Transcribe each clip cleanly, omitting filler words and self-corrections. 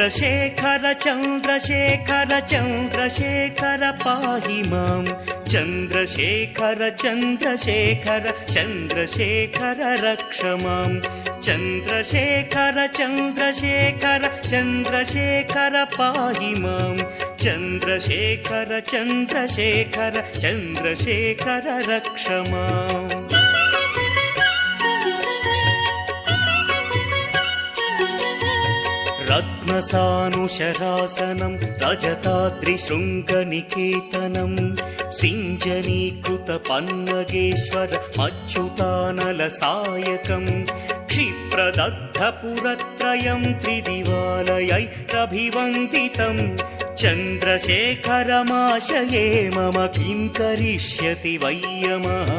चन्द्रशेखर चन्द्रशेखर चन्द्रशेखर पाहि मां चन्द्रशेखर चन्द्रशेखर चन्द्रशेखर रक्ष मां चन्द्रशेखर चन्द्रशेखर चन्द्रशेखर पाहि मां चन्द्रशेखर चन्द्रशेखर चन्द्रशेखर रक्ष माम् रत्नसानुशरासनं रजताद्रिशृङ्गनिकेतनं सिञ्जनीकृतपन्नगेश्वर मच्युतानलसायकं क्षिप्रदग्धपुरत्रयं त्रिदिवालयैरभिवन्दितं चन्द्रशेखरमाशये मम किं करिष्यति वै यमः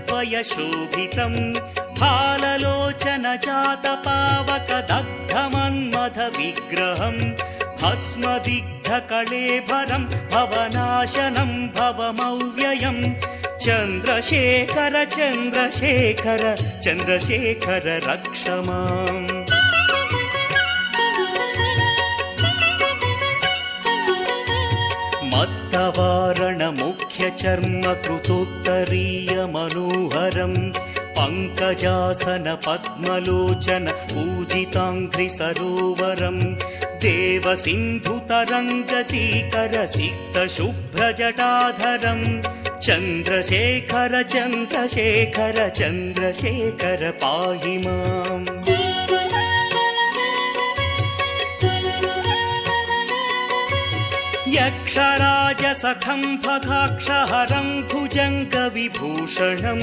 पञ्चपादपपुष्पगन्धपदाम्बुजद्वयशोभितं फाललोचनजातपावकदग्धमन्मथविग्रहं भस्मदिग्धकळेबरं भवनाशनं भवमव्ययं चन्द्रशेखर चन्द्रशेखर चन्द्रशेखर रक्ष माम् मत्तवारणमुख्यचर्मकृतोत्तरीयमनोहरं पङ्कजासन पद्मलोचन पूजिताङ्घ्रिसरोवरं देवसिन्धुतरङ्गसीकरसिक्तशुभ्रजटाधरं चन्द्रशेखर चन्द्रशेखर चन्द्रशेखर पाहि माम् यक्षराजसखं भगाक्षहरं भुजङ्गविभूषणं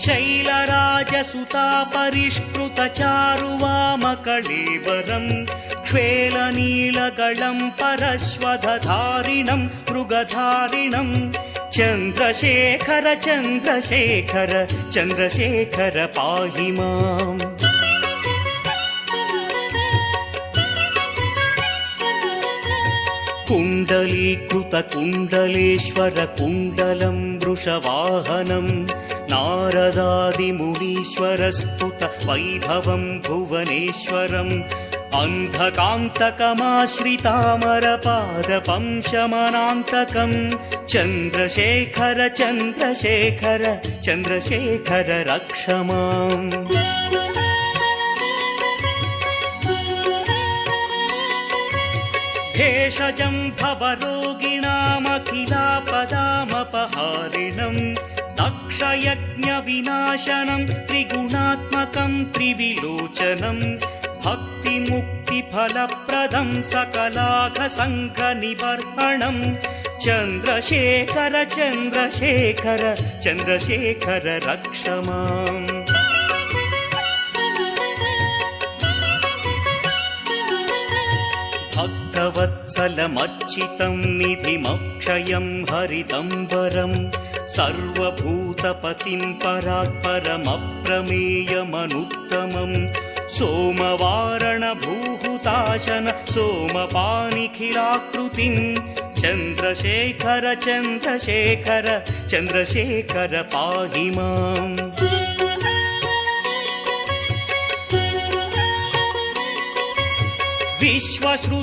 शैलराजसुतापरिष्कृतचारुवामकळेबरं क्ष्वेलनीलगलं परश्वधधारिणं मृगधारिणं चन्द्रशेखर चन्द्रशेखर चन्द्रशेखर पाहि माम् कुण्डलीकृतकुण्डलेश्वर कुण्डलं वृषवाहनं नारदादिमुनीश्वरस्तुत वैभवं भुवनेश्वरम् अन्धकान्तकमाश्रितामरपादपं शमनान्तकं चन्द्रशेखर चन्द्रशेखर चन्द्रशेखर रक्ष माम् भेषजं भवरोगिणामखिलापदामपहारिणं दक्षयज्ञविनाशनं त्रिगुणात्मकं त्रिविलोचनं भक्तिमुक्तिफलप्रदं सकलाघसङ्घनिबर्हणं चन्द्रशेखर चन्द्रशेखर चन्द्रशेखर रक्ष माम् भक्तवत्सलमर्चितं निधिमक्षयं हरिदम्बरं सर्वभूतपतिं परात्परमप्रमेयमनुत्तमं सोमवारणभूहुताशन सोमपानिखिलाकृतिं चन्द्रशेखर चन्द्रशेखर चन्द्रशेखर पाहि माम्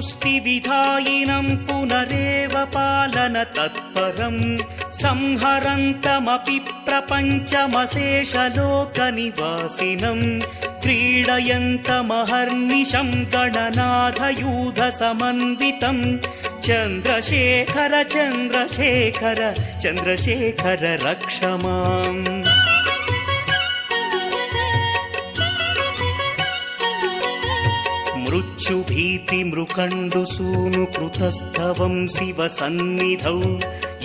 विश्वसृष्टिविधायिनं पुनरेव पालन तत्परं संहरन्तमपि प्रपञ्चमशेषलोकनिवासिनं क्रीडयन्तमहर्निशं गणनाथयूधसमन्वितं चन्द्रशेखर चन्द्रशेखर चन्द्रशेखर रक्ष माम् मृत्युभीतिमृकण्डुसूनुकृतस्तवं शिवसन्निधौ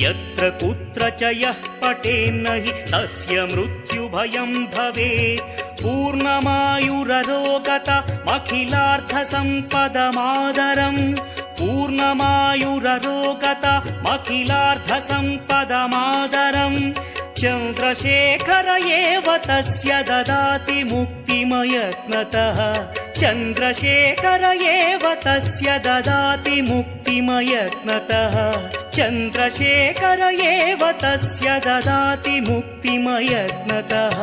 यत्र कुत्र च यः पठेन्न हि तस्य मृत्युभयं भवेत् पूर्णमायुररोगतमखिलार्थसम्पदमादरं पूर्णमायुररोगतमखिलार्थसम्पदमादरं चन्द्रशेखर एव तस्य ददाति मुक्तिमयत्नतः चन्द्रशेखर एव तस्य ददाति मुक्तिमयत्नतः चन्द्रशेखर एव तस्य ददाति मुक्तिमयत्नतः